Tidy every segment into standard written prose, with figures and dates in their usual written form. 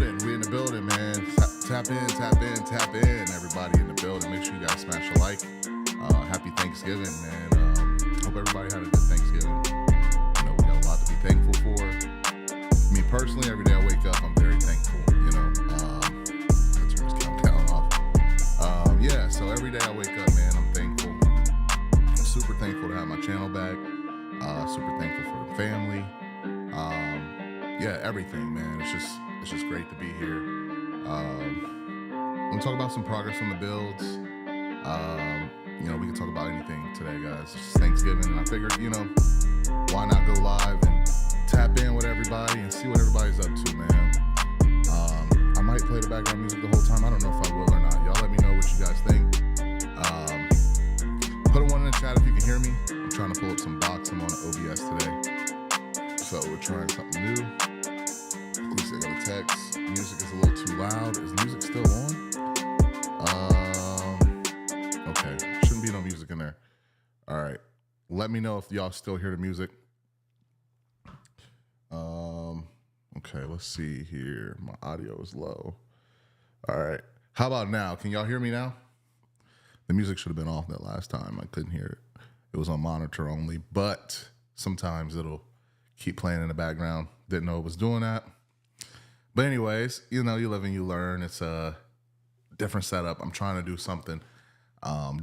building. We in the building, man. Tap in, tap in, tap in. Everybody in the building. Make sure you guys smash a like. Happy Thanksgiving, man. Hope everybody had a good Thanksgiving. You know, we got a lot to be thankful for. Me personally, every day I wake up, I'm very thankful. You know, I turn this countdown off. Yeah, so every day I wake up, man, I'm thankful. I'm super thankful to have my channel back. Super thankful for the family. Yeah, everything, man. It's just great to be here. I'm gonna talk about some progress on the builds. You know, we can talk about anything today, guys. It's Thanksgiving, and I figured, you know, why not go live and tap in with everybody and see what everybody's up to, man. I might play the background music the whole time. I don't know if I will or not. Y'all let me know what you guys think. Put a one in the chat if you can hear me. I'm trying to pull up some box. I'm on OBS today. So we're trying something new. At least I got a text. Music is a little too loud. Is music still on? Okay. Shouldn't be no music in there. All right. Let me know if y'all still hear the music. Okay, let's see here. My audio is low. All right. How about now? Can y'all hear me now? The music should have been off that last time. I couldn't hear it. It was on monitor only, but sometimes it'll keep playing in the background. Didn't know it was doing that. But anyways, you know, you live and you learn. It's a different setup. I'm trying to do something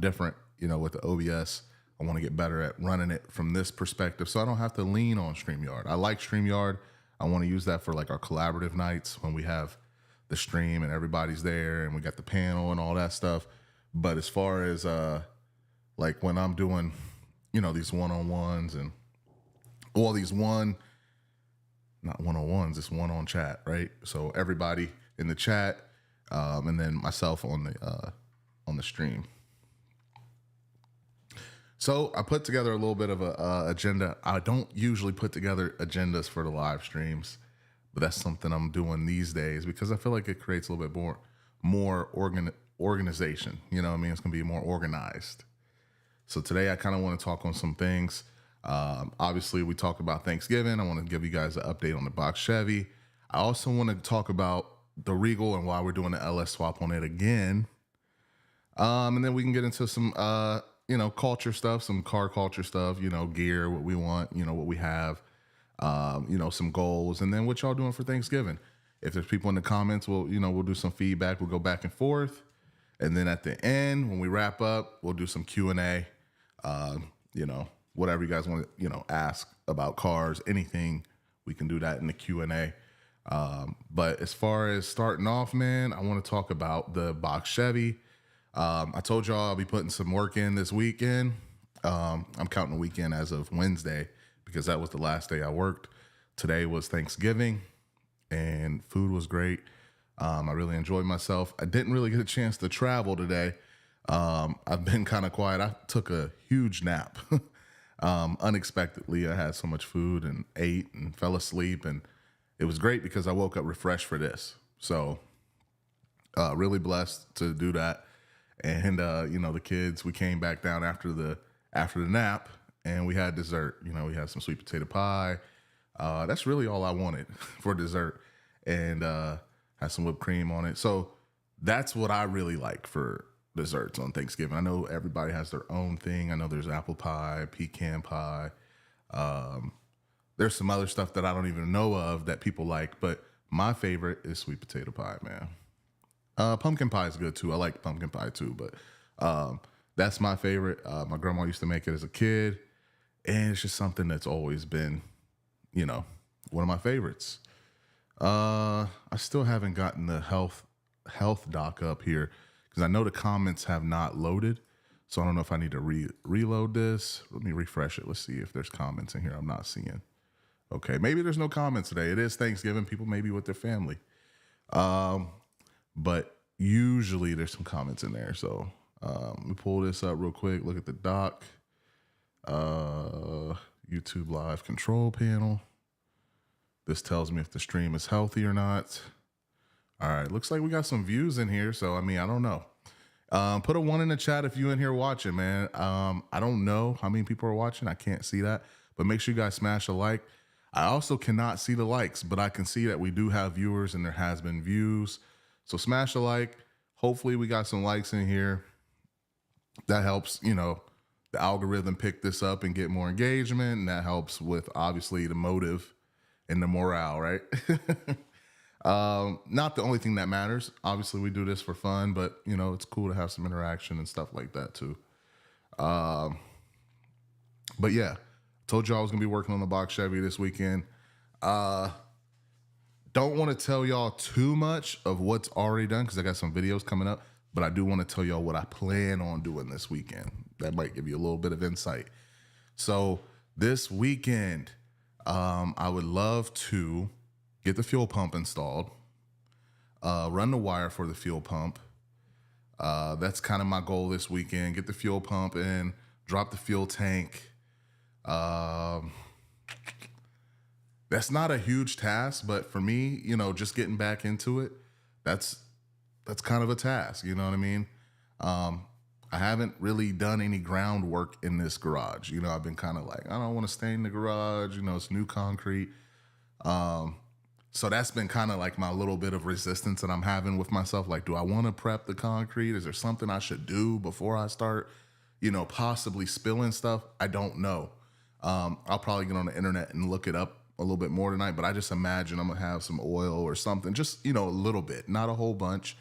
different, you know, with the OBS. I want to get better at running it from this perspective so I don't have to lean on StreamYard. I like StreamYard. I want to use that for like our collaborative nights when we have the stream and everybody's there and we got the panel and all that stuff. But as far as like when I'm doing, you know, these one-on-ones and all these not one-on-ones, it's one-on chat, right? So everybody in the chat and then myself on the stream. So I put together a little bit of a agenda. I don't usually put together agendas for the live streams, but that's something I'm doing these days because I feel like it creates a little bit more organization. You know what I mean? It's going to be more organized. So today I kind of want to talk on some things. Obviously, we talked about Thanksgiving. I want to give you guys an update on the Box Chevy. I also want to talk about the Regal and why we're doing the LS swap on it again. And then we can get into some, you know, culture stuff, some car culture stuff, you know, gear, what we want, you know, what we have, you know, some goals, and then what y'all doing for Thanksgiving. If there's people in the comments, we'll do some feedback. We'll go back and forth. And then at the end, when we wrap up, we'll do some Q&A, you know, whatever you guys want to, you know, ask about cars, anything, we can do that in the Q&A. But as far as starting off, man, I want to talk about the Box Chevy. I told y'all I'll be putting some work in this weekend. I'm counting the weekend as of Wednesday because that was the last day I worked. Today was Thanksgiving and food was great. I really enjoyed myself. I didn't really get a chance to travel today. I've been kind of quiet. I took a huge nap. Unexpectedly, I had so much food and ate and fell asleep, and it was great because I woke up refreshed for this. So really blessed to do that. And you know, the kids, we came back down after the nap and we had dessert. You know, we had some sweet potato pie. That's really all I wanted for dessert, and had some whipped cream on it. So that's what I really like for desserts on Thanksgiving. I know everybody has their own thing. I know there's apple pie, pecan pie. There's some other stuff that I don't even know of that people like, but my favorite is sweet potato pie, man. Pumpkin pie is good too. I like pumpkin pie too, but that's my favorite. My grandma used to make it as a kid, and it's just something that's always been, you know, one of my favorites. I still haven't gotten the health doc up here because I know the comments have not loaded, so I don't know if I need to reload this. Let me refresh it. Let's see if there's comments in here I'm not seeing. Okay, maybe there's no comments today. It is Thanksgiving. People may be with their family. But usually there's some comments in there. So let me pull this up real quick. Look at the doc. YouTube live control panel. This tells me if the stream is healthy or not. All right, looks like we got some views in here. So, I mean, I don't know. Put a 1 in the chat if you in here watching, man. I don't know how many people are watching. I can't see that. But make sure you guys smash a like. I also cannot see the likes, but I can see that we do have viewers and there has been views. So smash a like. Hopefully we got some likes in here. That helps, the algorithm pick this up and get more engagement. And that helps with obviously the motive and the morale, right? Not the only thing that matters. Obviously we do this for fun, but it's cool to have some interaction and stuff like that too. But yeah, told you I was gonna be working on the Box Chevy this weekend. Don't want to tell y'all too much of what's already done because I got some videos coming up, but I do want to tell y'all what I plan on doing this weekend. That might give you a little bit of insight. So this weekend, I would love to get the fuel pump installed, run the wire for the fuel pump. That's kind of my goal this weekend. Get the fuel pump in, drop the fuel tank. That's not a huge task, but for me, just getting back into it, that's kind of a task. You know what I mean? I haven't really done any groundwork in this garage. I've been kind of like, I don't want to stay in the garage. It's new concrete. So that's been kind of like my little bit of resistance that I'm having with myself. Like, do I want to prep the concrete? Is there something I should do before I start, possibly spilling stuff? I don't know. I'll probably get on the internet and look it up a little bit more tonight, but I just imagine I'm gonna have some oil or something, just, a little bit, not a whole bunch,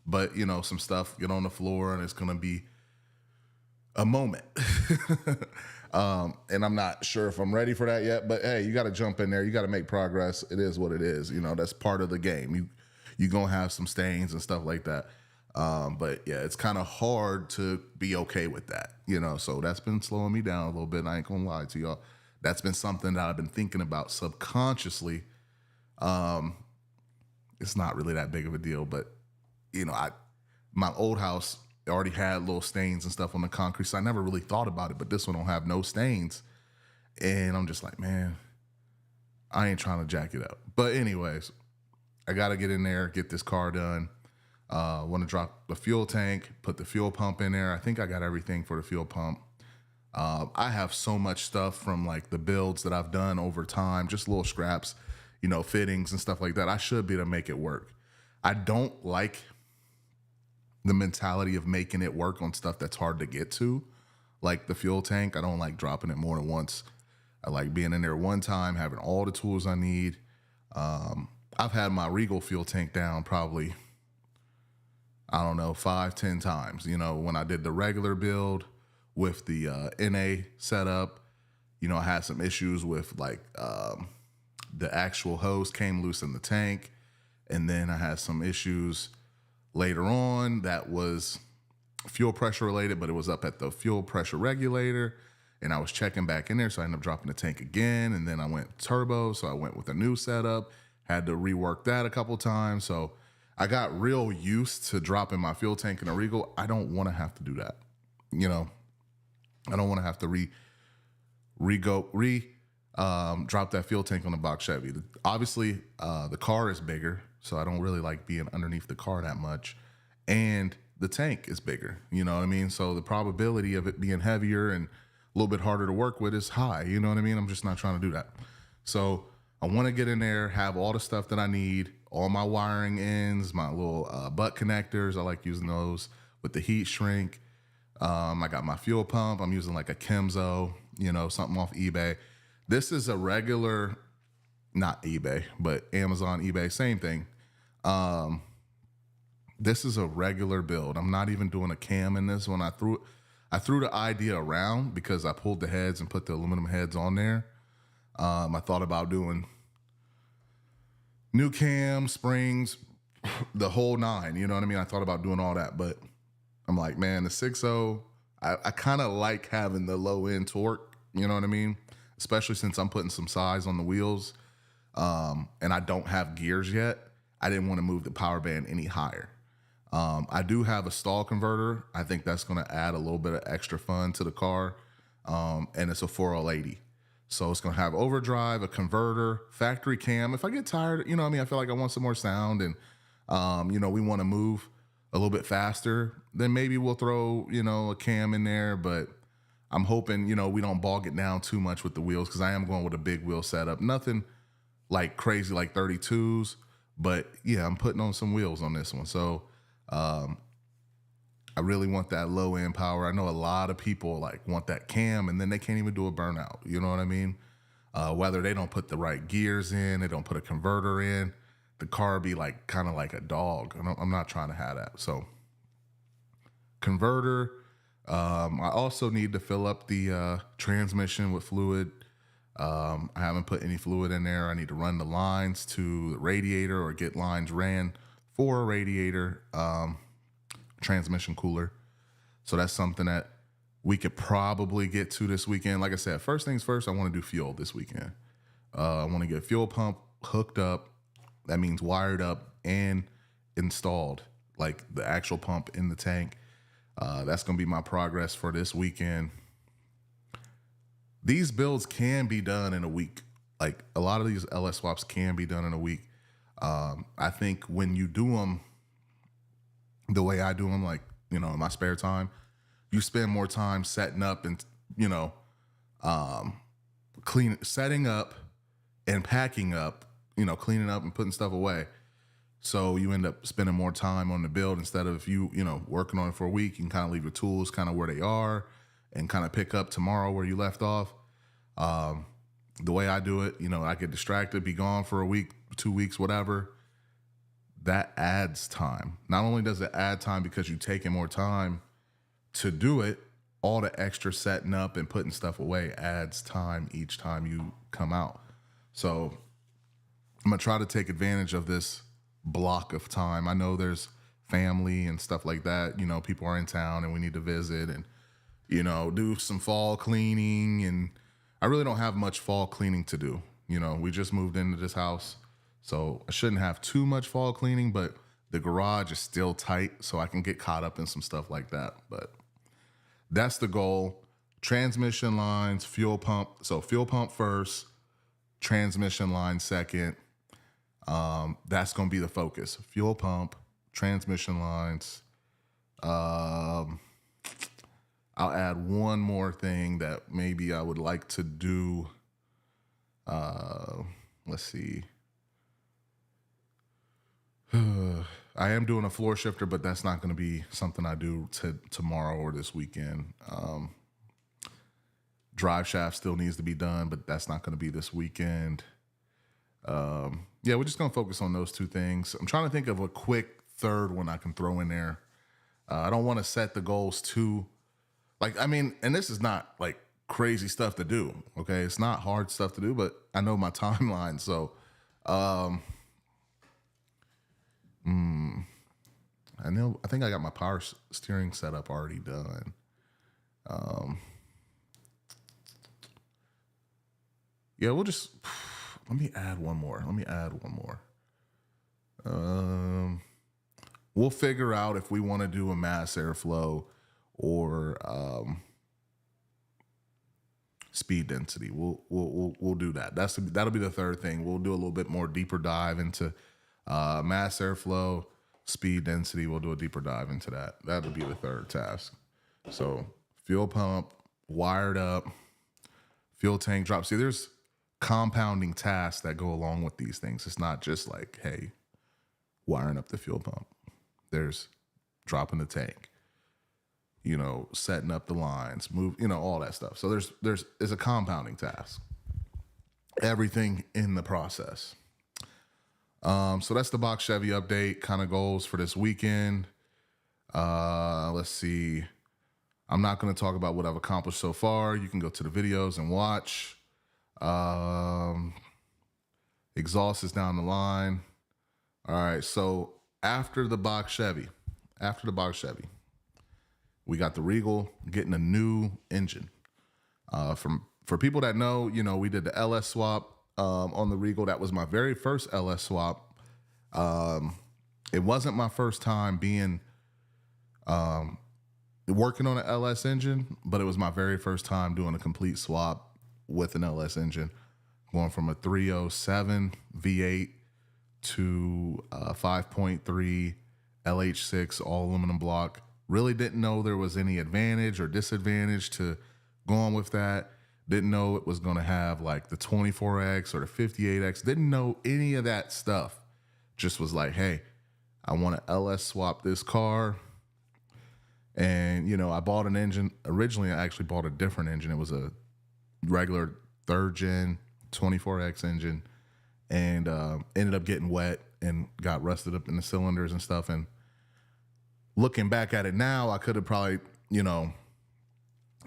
but some stuff get on the floor and it's gonna be a moment. And I'm not sure if I'm ready for that yet, but hey, you got to jump in there. You got to make progress. It is what it is. That's part of the game. You gonna have some stains and stuff like that. But yeah, it's kind of hard to be okay with that, so that's been slowing me down a little bit. I ain't gonna lie to y'all. That's been something that I've been thinking about subconsciously. It's not really that big of a deal, but my old house already had little stains and stuff on the concrete, so I never really thought about it, but this one don't have no stains. And I'm just like, man, I ain't trying to jack it up. But anyways, I got to get in there, get this car done. Want to drop the fuel tank, put the fuel pump in there. I think I got everything for the fuel pump. I have so much stuff from like the builds that I've done over time, just little scraps, fittings and stuff like that. I should be able to make it work. I don't like the mentality of making it work on stuff that's hard to get to, like the fuel tank. I don't like dropping it more than once. I like being in there one time, having all the tools I need. I've had my Regal fuel tank down probably, I don't know, 5-10 times. When I did the regular build with the NA setup, I had some issues with like the actual hose came loose in the tank. And then I had some issues later on that was fuel pressure related, but it was up at the fuel pressure regulator. And I was checking back in there, so I ended up dropping the tank again. And then I went turbo, so I went with a new setup. Had to rework that a couple times. So I got real used to dropping my fuel tank in a Regal. I don't want to have to do that. I don't want to have to drop that fuel tank on the Box Chevy. Obviously, the car is bigger, so I don't really like being underneath the car that much. And the tank is bigger, you know what I mean? So the probability of it being heavier and a little bit harder to work with is high, you know what I mean? I'm just not trying to do that. So I want to get in there, have all the stuff that I need, all my wiring ends, my little butt connectors. I like using those with the heat shrink. I got my fuel pump. I'm using like a Chemzo, something off eBay. This is a regular, not eBay, but Amazon, eBay, same thing. This is a regular build. I'm not even doing a cam in this one. I threw the idea around because I pulled the heads and put the aluminum heads on there. I thought about doing new cam, springs, the whole nine, you know what I mean? I thought about doing all that, but I'm like, man, the 6.0, I kind of like having the low end torque, you know what I mean? Especially since I'm putting some size on the wheels, and I don't have gears yet. I didn't want to move the power band any higher. I do have a stall converter. I think that's going to add a little bit of extra fun to the car, and it's a 4L80. So it's going to have overdrive, a converter, factory cam. If I get tired, you know what I mean? I feel like I want some more sound and, we want to move a little bit faster, then maybe we'll throw, a cam in there. But I'm hoping, we don't bog it down too much with the wheels because I am going with a big wheel setup. Nothing like crazy like 32s, but yeah, I'm putting on some wheels on this one. So I really want that low end power. I know a lot of people like want that cam and then they can't even do a burnout. You know what I mean? Whether they don't put the right gears in, they don't put a converter in, the car be like kind of like a dog. I'm not trying to have that. So converter. I also need to fill up the transmission with fluid. I haven't put any fluid in there. I need to run the lines to the radiator or get lines ran for a radiator, transmission cooler. So that's something that we could probably get to this weekend. Like I said, first things first, I want to do fuel this weekend. I want to get fuel pump hooked up. That means wired up and installed, like the actual pump in the tank. That's going to be my progress for this weekend. These builds can be done in a week. Like a lot of these LS swaps can be done in a week. I think when you do them the way I do them, like, in my spare time, you spend more time setting up and, setting up and packing up, cleaning up and putting stuff away. So you end up spending more time on the build instead of you working on it for a week. You can kind of leave your tools kind of where they are and kind of pick up tomorrow where you left off. The way I do it, I get distracted, be gone for a week, 2 weeks, whatever. That adds time. Not only does it add time because you're taking more time to do it, all the extra setting up and putting stuff away adds time each time you come out. So I'm going to try to take advantage of this block of time. I know there's family and stuff like that. People are in town and we need to visit and, do some fall cleaning. And I really don't have much fall cleaning to do. We just moved into this house, so I shouldn't have too much fall cleaning, but the garage is still tight, so I can get caught up in some stuff like that. But that's the goal. Transmission lines, fuel pump. So fuel pump first, transmission line second. That's going to be the focus. Fuel pump, transmission lines. I'll add one more thing that maybe I would like to do. Let's see. I am doing a floor shifter, but that's not going to be something I do tomorrow or this weekend. Drive shaft still needs to be done, but that's not going to be this weekend. Yeah, we're just going to focus on those two things. I'm trying to think of a quick third one I can throw in there. I don't want to set the goals too, and this is not like crazy stuff to do. Okay. It's not hard stuff to do, but I know my timeline. So, I think I got my power steering setup already done. Yeah, let me add one more. We'll figure out if we want to do a mass airflow or speed density. We'll do that. That'll be the third thing. We'll do a little bit more deeper dive into mass airflow, speed density. We'll do a deeper dive into that. That'll be the third task. So fuel pump, wired up, fuel tank drop. See, there's compounding tasks that go along with these things. It's not just like, hey, wiring up the fuel pump. There's dropping the tank, setting up the lines, all that stuff. So there's a compounding task. Everything in the process. So that's the Box Chevy update, kind of goals for this weekend. Let's see. I'm not going to talk about what I've accomplished so far. You can go to the videos and watch. Exhaust is down the line. All right. So after the Box Chevy, we got the Regal getting a new engine. For people that know, we did the LS swap on the Regal. That was my very first LS swap. It wasn't my first time being working on an LS engine, but it was my very first time doing a complete swap with an LS engine, going from a 307 V8 to 5.3 LH6 all aluminum block. Really didn't know there was any advantage or disadvantage to going with that. Didn't know it was going to have like the 24X or the 58X. Didn't know any of that stuff. Just was like, hey, I want to LS swap this car. And, you know, I bought an engine. Originally, I actually bought a different engine. It was a regular 3rd gen 24X engine, and ended up getting wet and got rusted up in the cylinders and stuff. And looking back at it now, I could have probably, you know,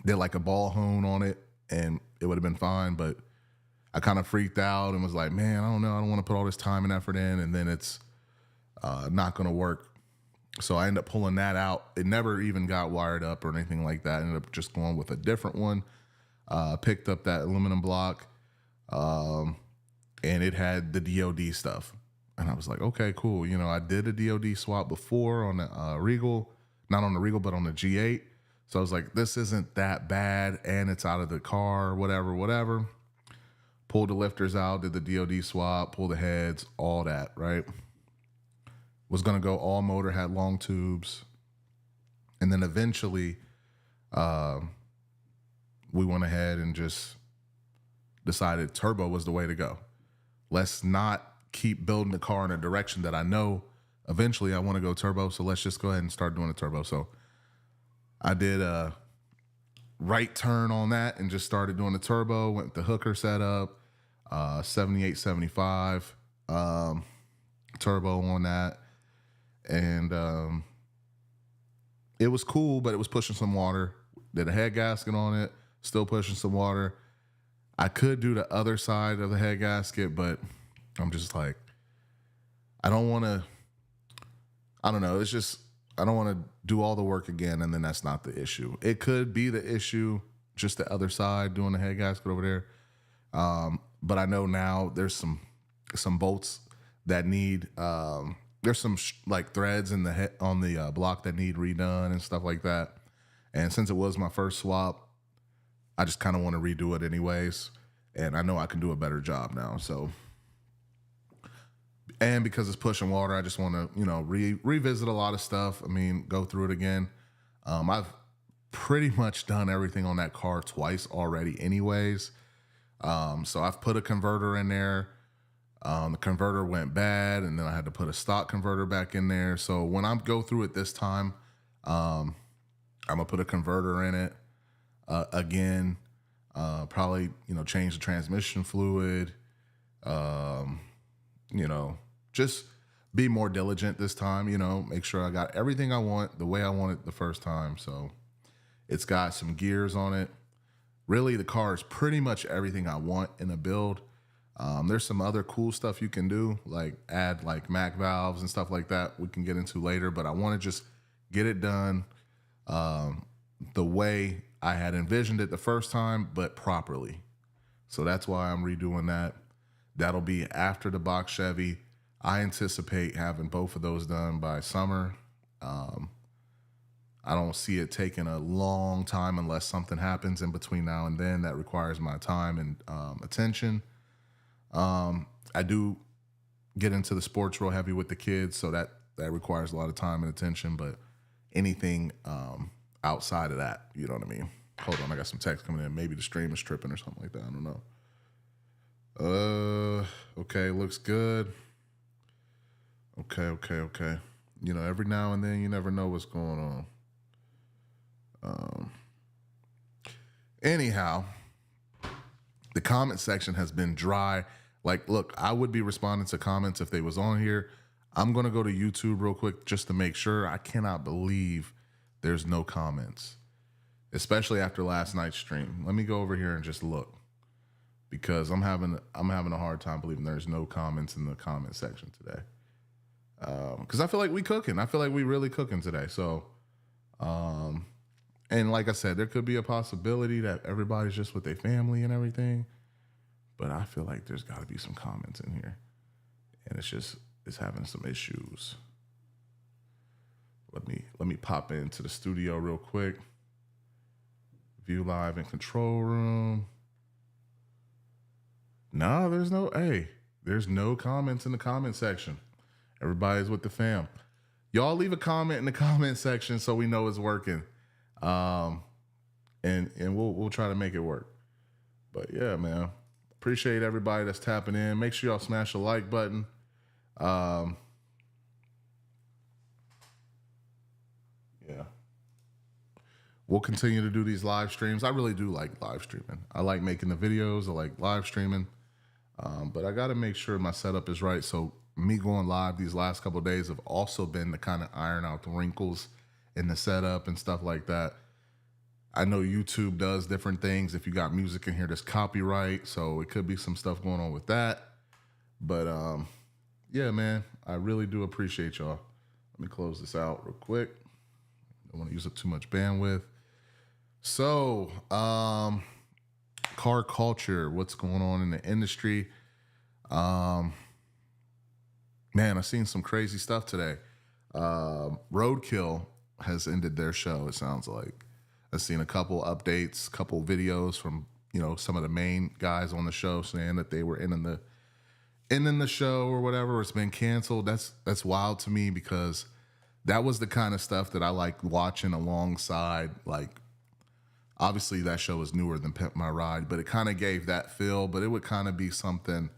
did like a ball hone on it and it would have been fine. But I kind of freaked out and was like, man, I don't know. I don't want to put all this time and effort in, and then it's not going to work. So I ended up pulling that out. It never even got wired up or anything like that. I ended up just going with a different one. Picked up that aluminum block, and it had the DOD stuff. And I was like, okay, cool. You know, I did a DOD swap before on the Regal, not on the Regal, but on the G8. So I was like, this isn't that bad, and it's out of the car, whatever. Pulled the lifters out, did the DOD swap, pulled the heads, all that, right? Was going to go all motor, had long tubes. And then eventually we went ahead and just decided turbo was the way to go. Let's not keep building the car in a direction that I know eventually I want to go turbo. So let's just go ahead and start doing the turbo. So I did a right turn on that and just started doing the turbo, went with the hooker setup, 7875 turbo on that. And it was cool, but it was pushing some water. Did a head gasket on it, still pushing some water. I could do the other side of the head gasket, but I'm just like, I don't want to, I don't know. It's just, I don't want to do all the work again, and then that's not the issue. It could be the issue, just the other side, doing the head gasket over there. But I know now there's some bolts that need, there's some like threads in the on the block that need redone and stuff like that. And since it was my first swap, I just kind of want to redo it anyways. And I know I can do a better job now. So, and because it's pushing water, I just want to, you know, revisit a lot of stuff. I mean, go through it again. I've pretty much done everything on that car twice already anyways. So I've put a converter in there. The converter went bad, and then I had to put a stock converter back in there. So when I go through it this time, I'm gonna put a converter in it again. Probably, you know, change the transmission fluid. You know, just be more diligent this time. You know, make sure I got everything I want the way I want it the first time. So it's got some gears on it. Really, the car is pretty much everything I want in a build. There's some other cool stuff you can do, like add like Mac valves and stuff like that we can get into later, but I want to just get it done the way I had envisioned it the first time, but properly. So that's why I'm redoing that. That'll be after the Box Chevy. I anticipate having both of those done by summer. I don't see it taking a long time unless something happens in between now and then that requires my time and attention. I do get into the sports real heavy with the kids, so that requires a lot of time and attention, but anything outside of that, you know what I mean? Hold on, I got some text coming in. Maybe the stream is tripping or something like that. I don't know. Okay, looks good. Okay. You know, every now and then you never know what's going on. Anyhow, the comment section has been dry. Like, look, I would be responding to comments if they was on here. I'm going to go to YouTube real quick just to make sure. I cannot believe there's no comments, especially after last night's stream. Let me go over here and just look, because I'm having a hard time believing there's no comments in the comment section today. Because I feel like we cooking. I feel like we really cooking today. So, and like I said, there could be a possibility that everybody's just with their family and everything. But I feel like there's got to be some comments in here. And it's having some issues. Let me pop into the studio real quick. View live in control room. No, there's no comments in the comment section. Everybody's with the fam. Y'all leave a comment in the comment section so we know it's working. and we'll try to make it work. But yeah, man, appreciate everybody that's tapping in. Make sure y'all smash the like button. Yeah. We'll continue to do these live streams. I really do like live streaming. I like making the videos. I like live streaming. But I got to make sure my setup is right. So me going live these last couple of days have also been to kind of iron out the wrinkles in the setup and stuff like that. I know YouTube does different things. If you got music in here, there's copyright. So it could be some stuff going on with that. But yeah, man, I really do appreciate y'all. Let me close this out real quick. Don't want to use up too much bandwidth. So, car culture, what's going on in the industry? Man, I've seen some crazy stuff today. Roadkill has ended their show, it sounds like. I've seen a couple updates, couple videos from, some of the main guys on the show saying that they were ending the show or whatever. It's been canceled. That's wild to me because that was the kind of stuff that I like watching alongside, like, obviously that show is newer than Pimp My Ride, but it kind of gave that feel, but it would kind of be something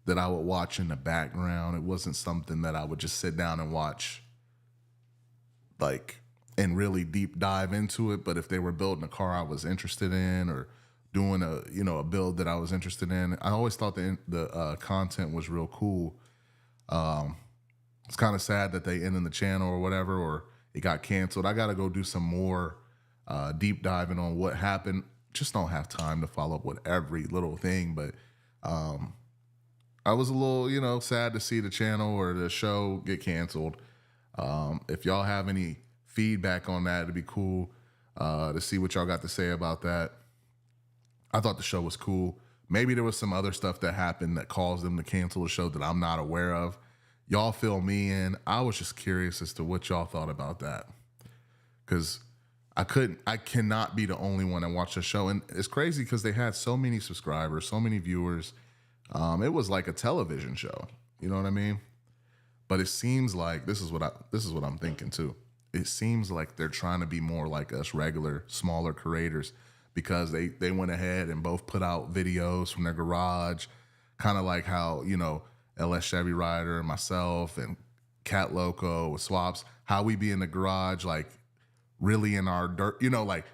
that I would watch in the background. It wasn't something that I would just sit down and watch, like, and really deep dive into it. But if they were building a car I was interested in or doing a build that I was interested in, I always thought the content was real cool. It's kind of sad that they ended the channel or whatever, or it got canceled. I got to go do some more deep diving on what happened. Just don't have time to follow up with every little thing, but I was a little, sad to see the channel or the show get canceled. If y'all have any feedback on that, it'd be cool to see what y'all got to say about that. I thought the show was cool. Maybe there was some other stuff that happened that caused them to cancel the show that I'm not aware of. Y'all fill me in. I was just curious as to what y'all thought about that, because I cannot be the only one that watched the show. And it's crazy because they had so many subscribers, so many viewers. It was like a television show. You know what I mean? But it seems like this is what I'm thinking too. It seems like they're trying to be more like us regular, smaller creators, because they went ahead and both put out videos from their garage, kind of like how, LS Chevy Rider and myself and Cat Loco with Swaps, how we be in the garage, like really in our dirt, like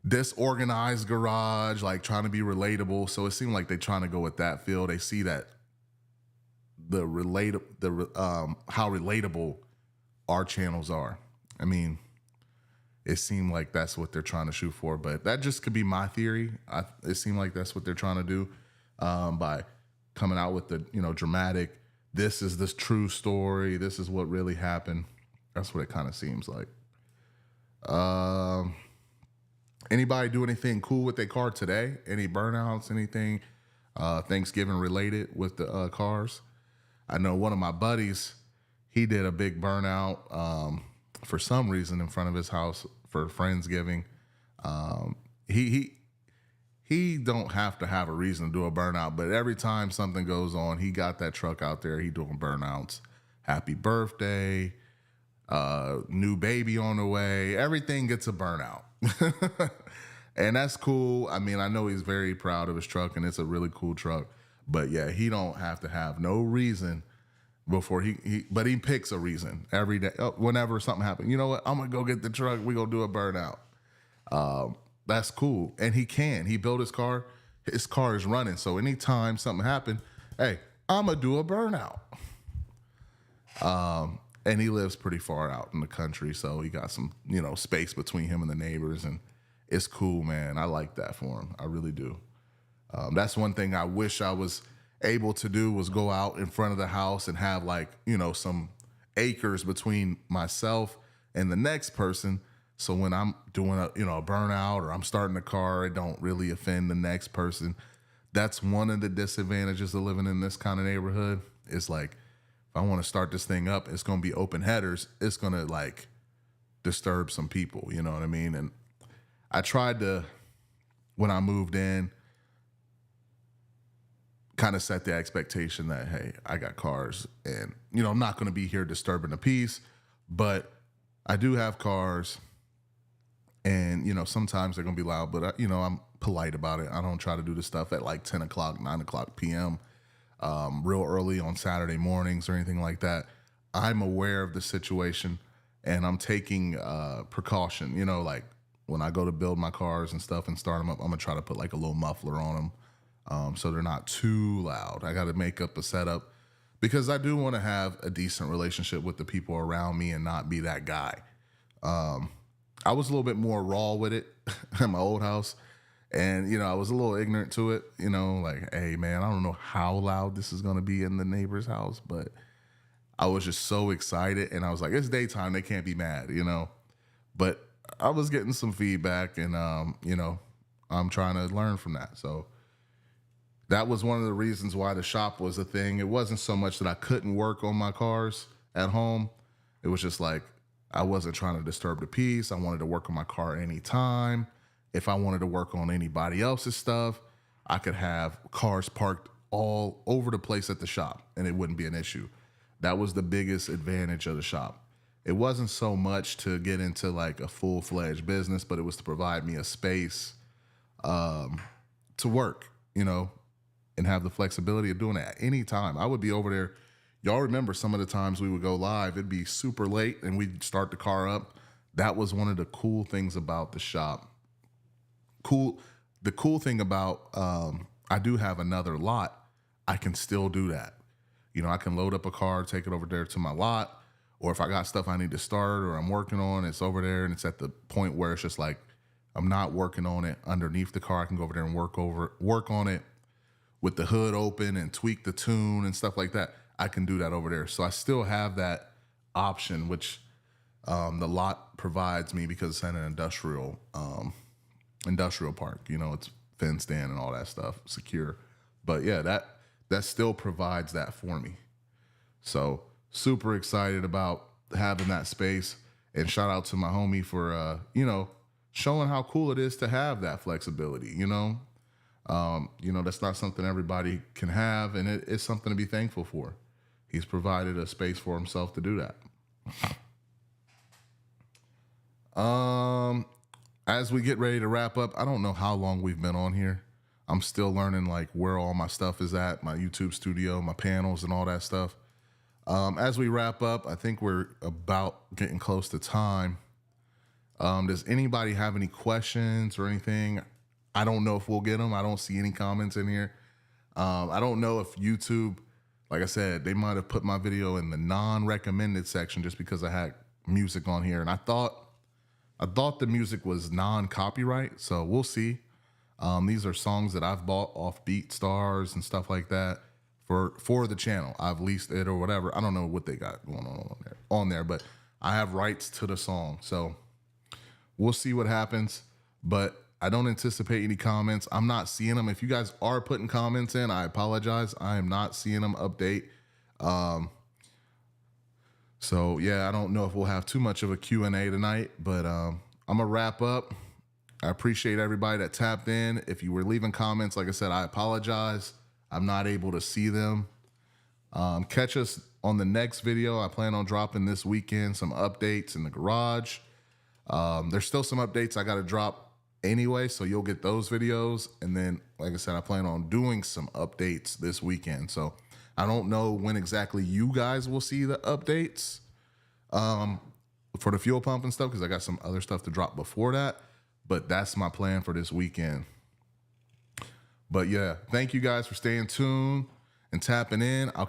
disorganized garage, like trying to be relatable. So it seemed like they're trying to go with that feel. They see that how relatable our channels are. I mean, it seemed like that's what they're trying to shoot for, but that just could be my theory. It seemed like that's what they're trying to do by coming out with the, dramatic, this is this true story, this is what really happened. That's what it kind of seems like. Anybody do anything cool with their car today? Any burnouts, anything Thanksgiving related with the cars? I know one of my buddies, he did a big burnout for some reason in front of his house for Friendsgiving. He don't have to have a reason to do a burnout, but every time something goes on, he got that truck out there. He doing burnouts. Happy birthday, new baby on the way. Everything gets a burnout. And that's cool. I mean, I know he's very proud of his truck, and it's a really cool truck. But yeah, he don't have to have no reason before but he picks a reason every day. Whenever something happens, you know what? I'm gonna go get the truck. We gonna do a burnout. That's cool. And he built his car. His car is running. So anytime something happened, hey, I'm gonna do a burnout. And he lives pretty far out in the country, so he got some, space between him and the neighbors, and it's cool, man. I like that for him. I really do. That's one thing I wish I was able to do, was go out in front of the house and have some acres between myself and the next person. So when I'm doing a burnout or I'm starting a car, it don't really offend the next person. That's one of the disadvantages of living in this kind of neighborhood. It's like, if I want to start this thing up, it's going to be open headers. It's going to disturb some people. You know what I mean? And I tried to, when I moved in, kind of set the expectation that, hey, I got cars and, I'm not going to be here disturbing the peace, but I do have cars. And, sometimes they're going to be loud, but, I'm polite about it. I don't try to do this stuff at like 10 o'clock, 9 o'clock p.m., real early on Saturday mornings or anything like that. I'm aware of the situation and I'm taking precaution, like when I go to build my cars and stuff and start them up, I'm going to try to put like a little muffler on them so they're not too loud. I got to make up a setup because I do want to have a decent relationship with the people around me and not be that guy. I was a little bit more raw with it at my old house. And, I was a little ignorant to it, like, hey, man, I don't know how loud this is going to be in the neighbor's house, but I was just so excited. And I was like, it's daytime. They can't be mad, But I was getting some feedback and, I'm trying to learn from that. So that was one of the reasons why the shop was a thing. It wasn't so much that I couldn't work on my cars at home. It was just like, I wasn't trying to disturb the peace. I wanted to work on my car anytime. If I wanted to work on anybody else's stuff, I could have cars parked all over the place at the shop and it wouldn't be an issue. That was the biggest advantage of the shop. It wasn't so much to get into like a full-fledged business, but it was to provide me a space to work, and have the flexibility of doing it at any time. I would be over there. Y'all remember some of the times we would go live, it'd be super late and we'd start the car up. That was one of the cool things about the shop. The cool thing about, I do have another lot. I can still do that. I can load up a car, take it over there to my lot, or if I got stuff I need to start or I'm working on, it's over there and it's at the point where it's just like, I'm not working on it underneath the car. I can go over there and work on it with the hood open and tweak the tune and stuff like that. I can do that over there. So I still have that option, which the lot provides me because it's in an industrial park. It's fenced in and all that stuff, secure. But yeah, that still provides that for me. So super excited about having that space, and shout out to my homie for showing how cool it is to have that flexibility. That's not something everybody can have, and it's something to be thankful for. He's provided a space for himself to do that. As we get ready to wrap up, I don't know how long we've been on here. I'm still learning like where all my stuff is at, my YouTube studio, my panels and all that stuff. As we wrap up, I think we're about getting close to time. Does anybody have any questions or anything? I don't know if we'll get them. I don't see any comments in here. I don't know if YouTube, like I said, they might have put my video in the non-recommended section just because I had music on here. And I thought the music was non-copyright, so we'll see. These are songs that I've bought off BeatStars and stuff like that for the channel. I've leased it or whatever. I don't know what they got going on there, but I have rights to the song. So we'll see what happens, but I don't anticipate any comments. I'm not seeing them. If you guys are putting comments in, I apologize. I am not seeing them update. So yeah, I don't know if we'll have too much of a Q&A tonight, but I'm gonna wrap up. I appreciate everybody that tapped in. If you were leaving comments, like I said, I apologize. I'm not able to see them. Catch us on the next video. I plan on dropping this weekend some updates in the garage. There's still some updates I got to drop anyway, so you'll get those videos. And then, like I said, I plan on doing some updates this weekend. So I don't know when exactly you guys will see the updates for the fuel pump and stuff, because I got some other stuff to drop before that. But that's my plan for this weekend. But yeah, thank you guys for staying tuned and tapping in. I'll